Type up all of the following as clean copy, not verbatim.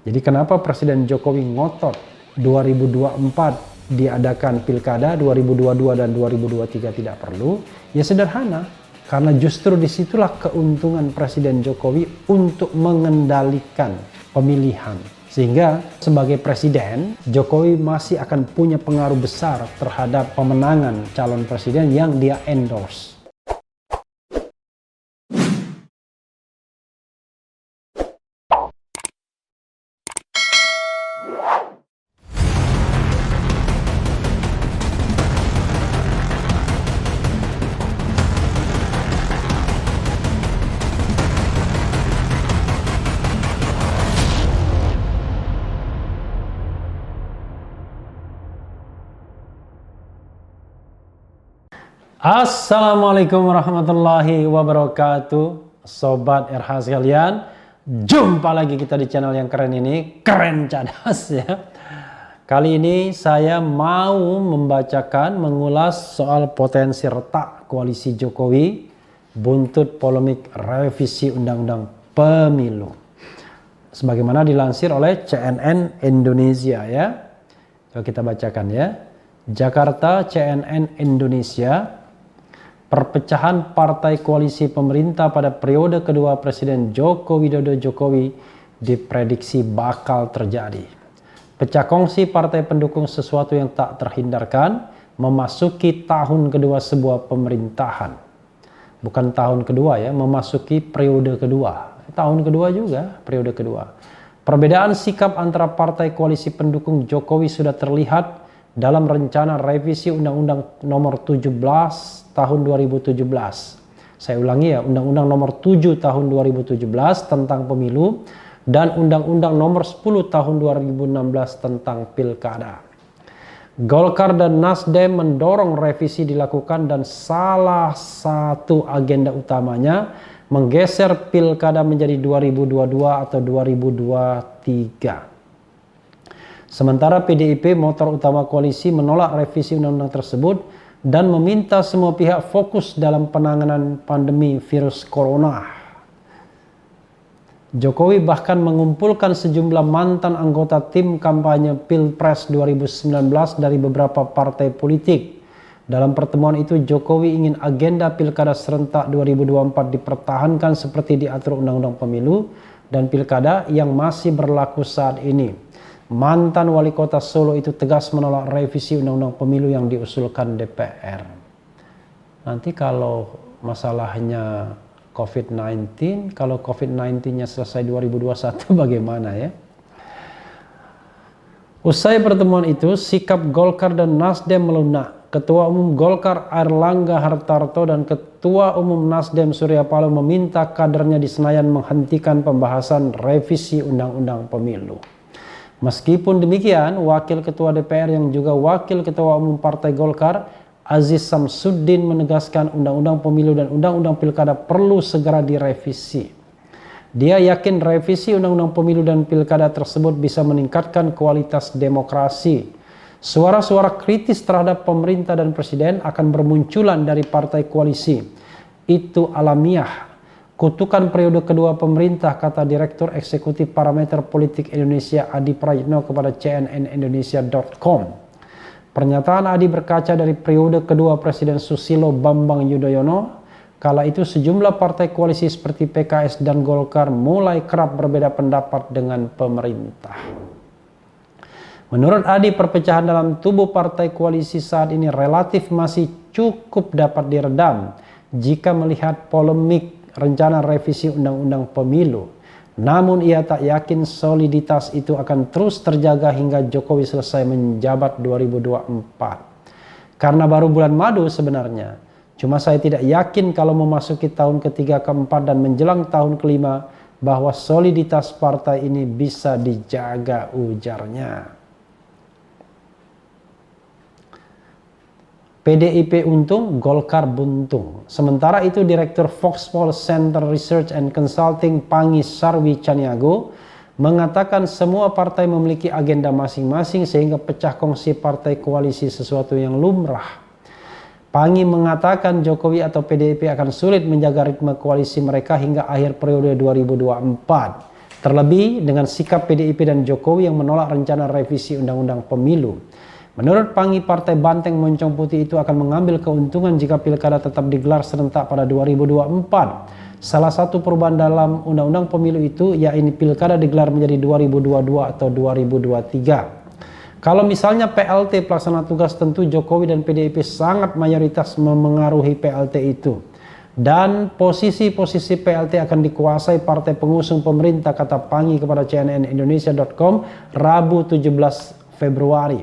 Jadi kenapa Presiden Jokowi ngotot 2024 diadakan pilkada, 2022 dan 2023 tidak perlu? Ya sederhana, karena justru disitulah keuntungan Presiden Jokowi untuk mengendalikan pemilihan. Sehingga sebagai presiden, Jokowi masih akan punya pengaruh besar terhadap pemenangan calon presiden yang dia endorse. Assalamualaikum warahmatullahi wabarakatuh, Sobat RH sekalian. Jumpa lagi kita di channel yang keren ini, Keren Cadas ya. Kali ini saya mau mengulas soal potensi retak koalisi Jokowi buntut polemik revisi Undang-Undang Pemilu. Sebagaimana dilansir oleh CNN Indonesia ya. Coba kita bacakan ya. Jakarta, CNN Indonesia. Perpecahan partai koalisi pemerintah pada periode kedua Presiden Joko Widodo Jokowi diprediksi bakal terjadi. Pecah kongsi partai pendukung sesuatu yang tak terhindarkan memasuki tahun kedua sebuah pemerintahan. Bukan tahun kedua ya, memasuki periode kedua. Tahun kedua juga, periode kedua. Perbedaan sikap antara partai koalisi pendukung Jokowi sudah terlihat dalam rencana revisi Undang-Undang Nomor 17 tahun 2017. Saya ulangi ya, Undang-Undang Nomor 7 tahun 2017 tentang pemilu dan Undang-Undang Nomor 10 tahun 2016 tentang pilkada. Golkar dan Nasdem mendorong revisi dilakukan dan salah satu agenda utamanya menggeser pilkada menjadi 2022 atau 2023. Sementara PDIP, motor utama koalisi, menolak revisi undang-undang tersebut dan meminta semua pihak fokus dalam penanganan pandemi virus corona. Jokowi bahkan mengumpulkan sejumlah mantan anggota tim kampanye Pilpres 2019 dari beberapa partai politik. Dalam pertemuan itu Jokowi ingin agenda pilkada serentak 2024 dipertahankan seperti diatur Undang-Undang Pemilu dan Pilkada yang masih berlaku saat ini. Mantan wali kota Solo itu tegas menolak revisi Undang-Undang Pemilu yang diusulkan DPR. Nanti kalau masalahnya COVID-19, kalau COVID-19-nya selesai 2021 bagaimana ya? Usai pertemuan itu, sikap Golkar dan Nasdem melunak. Ketua Umum Golkar Airlangga Hartarto dan Ketua Umum Nasdem Surya Paloh meminta kadernya di Senayan menghentikan pembahasan revisi Undang-Undang Pemilu. Meskipun demikian, Wakil Ketua DPR yang juga Wakil Ketua Umum Partai Golkar, Aziz Samsuddin menegaskan Undang-Undang Pemilu dan Undang-Undang Pilkada perlu segera direvisi. Dia yakin revisi Undang-Undang Pemilu dan Pilkada tersebut bisa meningkatkan kualitas demokrasi. Suara-suara kritis terhadap pemerintah dan presiden akan bermunculan dari partai koalisi. Itu alamiah. Kutukan periode kedua pemerintah, kata Direktur Eksekutif Parameter Politik Indonesia Adi Prayitno kepada cnnindonesia.com. Pernyataan Adi berkaca dari periode kedua Presiden Susilo Bambang Yudhoyono. Kala itu sejumlah partai koalisi seperti PKS dan Golkar mulai kerap berbeda pendapat dengan pemerintah. Menurut Adi, perpecahan dalam tubuh partai koalisi saat ini relatif masih cukup dapat diredam jika melihat polemik rencana revisi Undang-Undang Pemilu. Namun ia tak yakin soliditas itu akan terus terjaga hingga Jokowi selesai menjabat 2024. Karena baru bulan madu sebenarnya. Cuma saya tidak yakin kalau memasuki tahun ketiga, keempat dan menjelang tahun kelima bahwa soliditas partai ini bisa dijaga, ujarnya. PDIP untung, Golkar buntung. Sementara itu Direktur Foxpol Center Research and Consulting Pangi Sarwi Caniago mengatakan semua partai memiliki agenda masing-masing sehingga pecah kongsi partai koalisi sesuatu yang lumrah. Pangi mengatakan Jokowi atau PDIP akan sulit menjaga ritme koalisi mereka hingga akhir periode 2024. Terlebih dengan sikap PDIP dan Jokowi yang menolak rencana revisi Undang-Undang Pemilu. Menurut Pangi, Partai Banteng Moncong Putih itu akan mengambil keuntungan jika pilkada tetap digelar serentak pada 2024. Salah satu perubahan dalam Undang-Undang Pemilu itu yakni pilkada digelar menjadi 2022 atau 2023. Kalau misalnya PLT pelaksana tugas, tentu Jokowi dan PDIP sangat mayoritas memengaruhi PLT itu. Dan posisi-posisi PLT akan dikuasai partai pengusung pemerintah, kata Pangi kepada cnnindonesia.com Rabu 17 Februari.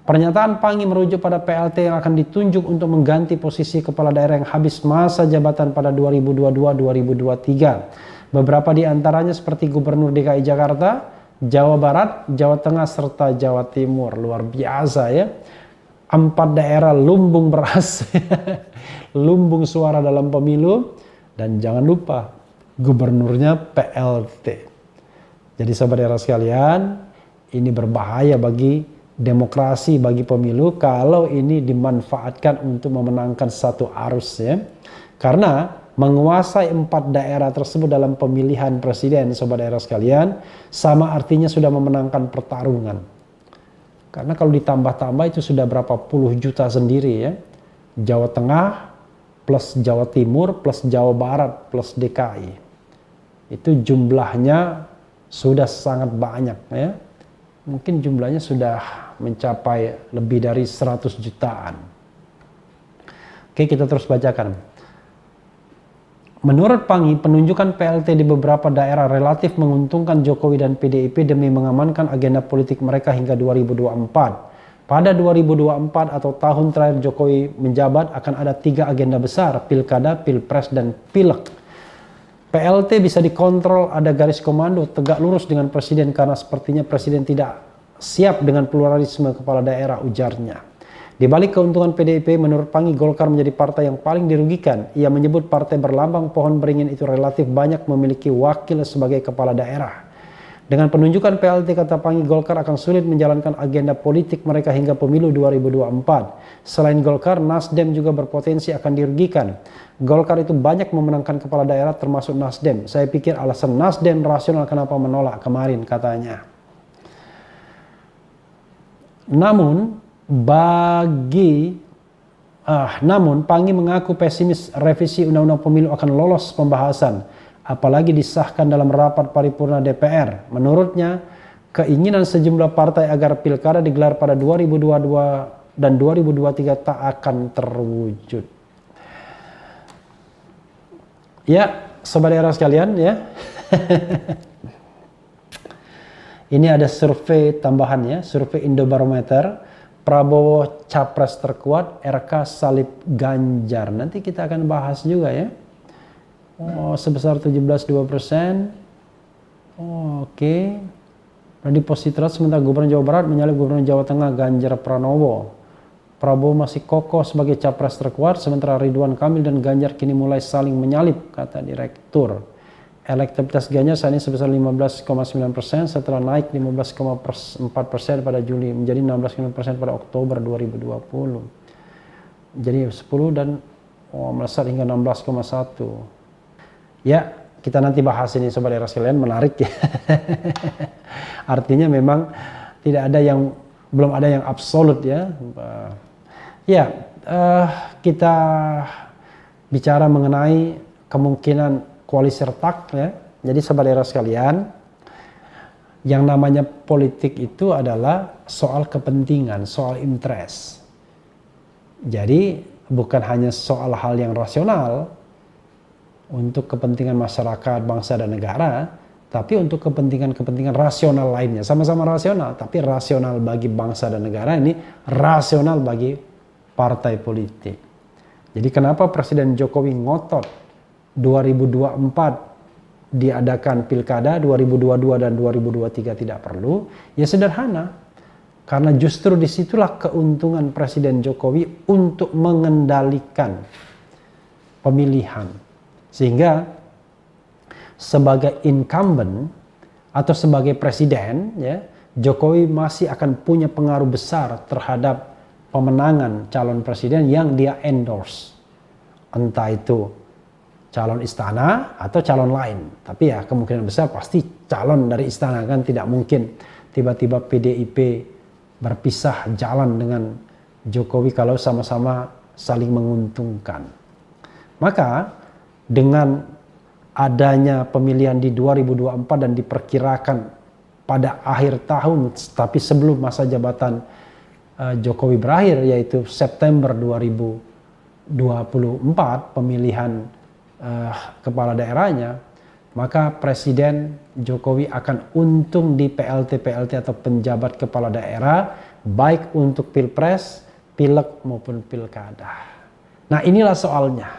Pernyataan Pangi merujuk pada PLT yang akan ditunjuk untuk mengganti posisi kepala daerah yang habis masa jabatan pada 2022-2023. Beberapa di antaranya seperti Gubernur DKI Jakarta, Jawa Barat, Jawa Tengah, serta Jawa Timur. Luar biasa ya. 4 daerah lumbung beras, lumbung suara dalam pemilu, dan jangan lupa gubernurnya PLT. Jadi sahabat daerah sekalian, ini berbahaya bagi demokrasi, bagi pemilu kalau ini dimanfaatkan untuk memenangkan satu arus ya. Karena menguasai 4 daerah tersebut dalam pemilihan presiden, sahabat daerah sekalian, sama artinya sudah memenangkan pertarungan. Karena kalau ditambah-tambah itu sudah berapa puluh juta sendiri ya. Jawa Tengah plus Jawa Timur plus Jawa Barat plus DKI. Itu jumlahnya sudah sangat banyak ya. Mungkin jumlahnya sudah mencapai lebih dari 100 jutaan. Oke, kita terus bacakan. Menurut Pangi, penunjukan PLT di beberapa daerah relatif menguntungkan Jokowi dan PDIP demi mengamankan agenda politik mereka hingga 2024. Pada 2024 atau tahun terakhir Jokowi menjabat akan ada 3 agenda besar, pilkada, pilpres, dan pileg. PLT bisa dikontrol, ada garis komando tegak lurus dengan presiden karena sepertinya presiden tidak siap dengan pluralisme kepala daerah, ujarnya. Di balik keuntungan PDIP, menurut Pangi, Golkar menjadi partai yang paling dirugikan. Ia menyebut partai berlambang pohon beringin itu relatif banyak memiliki wakil sebagai kepala daerah. Dengan penunjukan PLT, kata Pangi, Golkar akan sulit menjalankan agenda politik mereka hingga pemilu 2024. Selain Golkar, Nasdem juga berpotensi akan dirugikan. Golkar itu banyak memenangkan kepala daerah termasuk Nasdem. Saya pikir alasan Nasdem rasional kenapa menolak kemarin, katanya. Namun Pangi mengaku pesimis revisi Undang-Undang Pemilu akan lolos pembahasan, apalagi disahkan dalam rapat paripurna DPR. Menurutnya, keinginan sejumlah partai agar pilkada digelar pada 2022 dan 2023 tak akan terwujud. Ya, sobat daerah sekalian ya. Ini ada survei tambahan ya, survei Indobarometer. Prabowo capres terkuat, RK salib Ganjar. Nanti kita akan bahas juga ya. Oh, sebesar 17,2%. Oh, oke. Radhi Positra sementara Gubernur Jawa Barat menyalip Gubernur Jawa Tengah Ganjar Pranowo. Prabowo masih kokoh sebagai capres terkuat, sementara Ridwan Kamil dan Ganjar kini mulai saling menyalip, kata Direktur. Elektabilitas Ganjar saat ini sebesar 15,9% setelah naik 15,4% pada Juli menjadi 16,9% pada Oktober 2020. Jadi 10 dan melesat hingga 16,1. Ya, kita nanti bahas ini sobat daerah sekalian, menarik ya. Artinya memang tidak ada yang, belum ada yang absolut ya. Ya, kita bicara mengenai kemungkinan koalisi retak ya. Jadi sahabat daerah sekalian, yang namanya politik itu adalah soal kepentingan, soal interest. Jadi bukan hanya soal hal yang rasional untuk kepentingan masyarakat, bangsa dan negara, tapi untuk kepentingan-kepentingan rasional lainnya. Sama-sama rasional, tapi rasional bagi bangsa dan negara, ini rasional bagi partai politik. Jadi kenapa Presiden Jokowi ngotot 2024 diadakan pilkada, 2022 dan 2023 tidak perlu? Ya sederhana, karena justru disitulah keuntungan Presiden Jokowi untuk mengendalikan pemilihan. Sehingga sebagai incumbent atau sebagai presiden ya, Jokowi masih akan punya pengaruh besar terhadap pemenangan calon presiden yang dia endorse. Entah itu calon istana atau calon lain. Tapi ya kemungkinan besar pasti calon dari istana, kan tidak mungkin tiba-tiba PDIP berpisah jalan dengan Jokowi kalau sama-sama saling menguntungkan. Maka dengan adanya pemilihan di 2024 dan diperkirakan pada akhir tahun, tapi sebelum masa jabatan Jokowi berakhir, yaitu September 2024 pemilihan kepala daerahnya, maka Presiden Jokowi akan untung di PLT-PLT atau penjabat kepala daerah, baik untuk Pilpres, Pileg maupun Pilkada. Nah, inilah soalnya.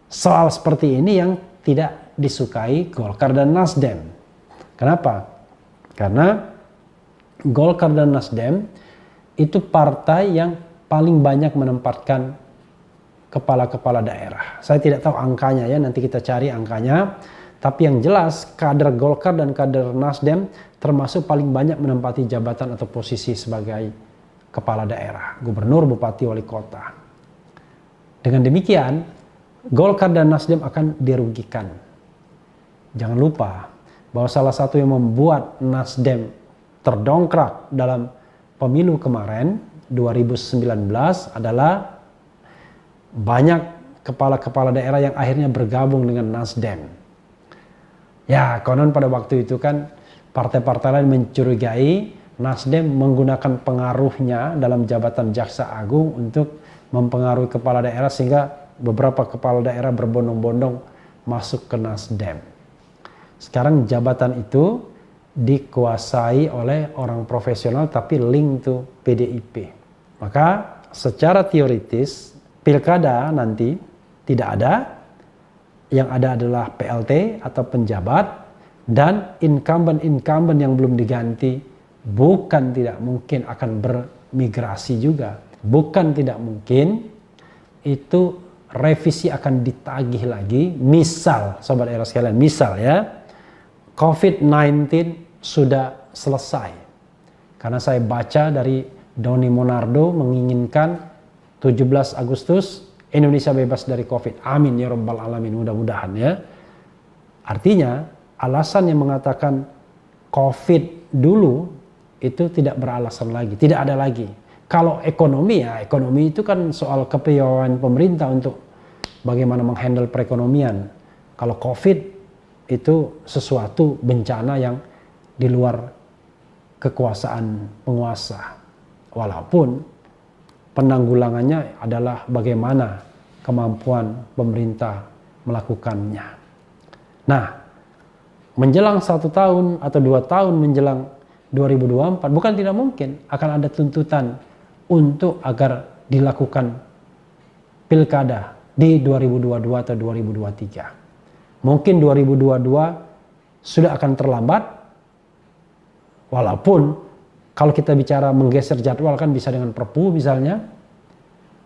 Soal seperti ini yang tidak disukai Golkar dan Nasdem. Kenapa? Karena Golkar dan Nasdem itu partai yang paling banyak menempatkan kepala-kepala daerah. Saya tidak tahu angkanya ya, nanti kita cari angkanya. Tapi yang jelas kader Golkar dan kader Nasdem termasuk paling banyak menempati jabatan atau posisi sebagai kepala daerah, gubernur, bupati, wali kota. Dengan demikian, Golkar dan Nasdem akan dirugikan. Jangan lupa bahwa salah satu yang membuat Nasdem terdongkrak dalam pemilu kemarin 2019 adalah banyak kepala-kepala daerah yang akhirnya bergabung dengan Nasdem. Ya, konon pada waktu itu kan partai-partai lain mencurigai Nasdem menggunakan pengaruhnya dalam jabatan Jaksa Agung untuk mempengaruhi kepala daerah, sehingga beberapa kepala daerah berbondong-bondong masuk ke Nasdem. Sekarang jabatan itu dikuasai oleh orang profesional tapi link to PDIP. Maka secara teoritis pilkada nanti tidak ada, yang ada adalah PLT atau penjabat, dan incumbent yang belum diganti bukan tidak mungkin akan bermigrasi juga. Bukan tidak mungkin itu revisi akan ditagih lagi. Misal, sobat era sekalian, misal ya, COVID-19 sudah selesai. Karena saya baca dari Doni Monardo menginginkan 17 Agustus Indonesia bebas dari COVID. Amin ya rabbal alamin, mudah-mudahan ya. Artinya alasan yang mengatakan COVID dulu itu tidak beralasan lagi, tidak ada lagi. Kalau ekonomi, ya ekonomi itu kan soal kepiawaian pemerintah untuk bagaimana menghandle perekonomian. Kalau COVID itu sesuatu bencana yang di luar kekuasaan penguasa. Walaupun penanggulangannya adalah bagaimana kemampuan pemerintah melakukannya. Nah, menjelang 1 tahun atau 2 tahun menjelang 2024, bukan tidak mungkin akan ada tuntutan untuk agar dilakukan pilkada di 2022 atau 2023. Mungkin 2022 sudah akan terlambat, walaupun kalau kita bicara menggeser jadwal kan bisa dengan perpu misalnya.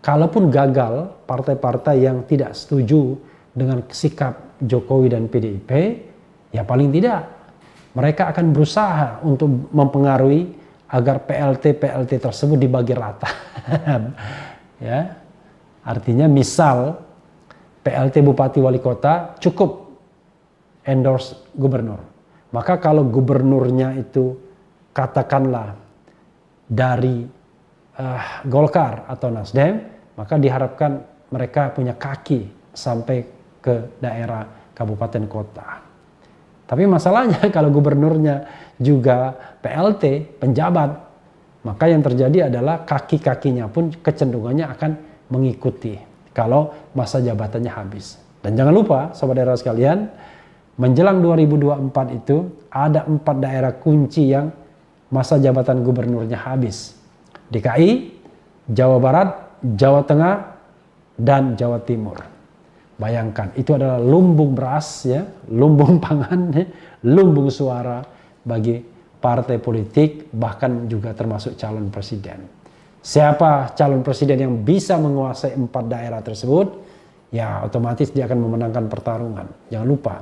Kalaupun gagal, partai-partai yang tidak setuju dengan sikap Jokowi dan PDIP, ya paling tidak mereka akan berusaha untuk mempengaruhi agar PLT tersebut dibagi rata. Ya, artinya misal PLT Bupati Wali Kota cukup endorse gubernur. Maka kalau gubernurnya itu katakanlah dari Golkar atau Nasdem, maka diharapkan mereka punya kaki sampai ke daerah kabupaten kota. Tapi masalahnya kalau gubernurnya juga PLT, penjabat, maka yang terjadi adalah kaki-kakinya pun kecenderungannya akan mengikuti kalau masa jabatannya habis. Dan jangan lupa, sobat daerah sekalian, menjelang 2024 itu ada 4 daerah kunci yang masa jabatan gubernurnya habis. DKI, Jawa Barat, Jawa Tengah, dan Jawa Timur. Bayangkan, itu adalah lumbung beras, ya, lumbung pangan, ya, lumbung suara bagi partai politik, bahkan juga termasuk calon presiden. Siapa calon presiden yang bisa menguasai 4 daerah tersebut, ya otomatis dia akan memenangkan pertarungan. Jangan lupa,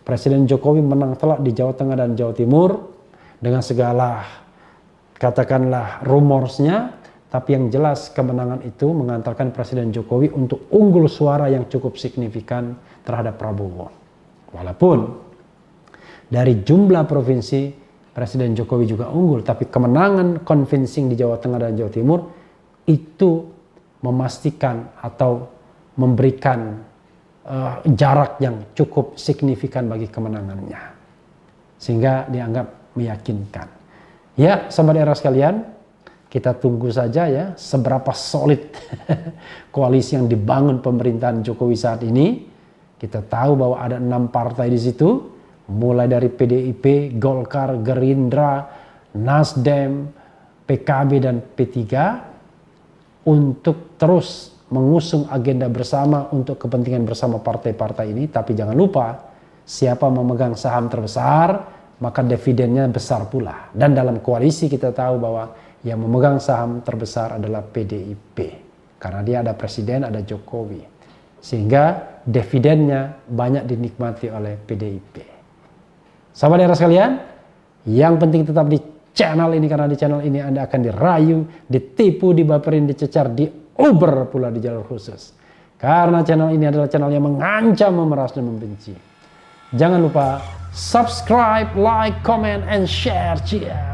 Presiden Jokowi menang telak di Jawa Tengah dan Jawa Timur dengan segala katakanlah rumorsnya, Tapi yang jelas kemenangan itu mengantarkan Presiden Jokowi untuk unggul suara yang cukup signifikan terhadap Prabowo. Walaupun dari jumlah provinsi Presiden Jokowi juga unggul, tapi kemenangan convincing di Jawa Tengah dan Jawa Timur itu memastikan atau memberikan jarak yang cukup signifikan bagi kemenangannya, sehingga dianggap meyakinkan. Ya, sahabat era sekalian, kita tunggu saja ya seberapa solid koalisi yang dibangun pemerintahan Jokowi saat ini. Kita tahu bahwa ada 6 partai di situ, mulai dari PDIP, Golkar, Gerindra, Nasdem, PKB dan P3, untuk terus mengusung agenda bersama untuk kepentingan bersama partai-partai ini. Tapi jangan lupa, siapa memegang saham terbesar, maka dividennya besar pula. Dan dalam koalisi kita tahu bahwa yang memegang saham terbesar adalah PDIP. Karena dia ada presiden, ada Jokowi. Sehingga dividennya banyak dinikmati oleh PDIP. Sahabat era sekalian, yang penting tetap di channel ini, karena di channel ini Anda akan dirayu, ditipu, dibaperin, dicecar, Uber pula di jalur khusus. Karena channel ini adalah channel yang mengancam, memeras, dan membenci. Jangan lupa subscribe, like, comment, and share. Cheers.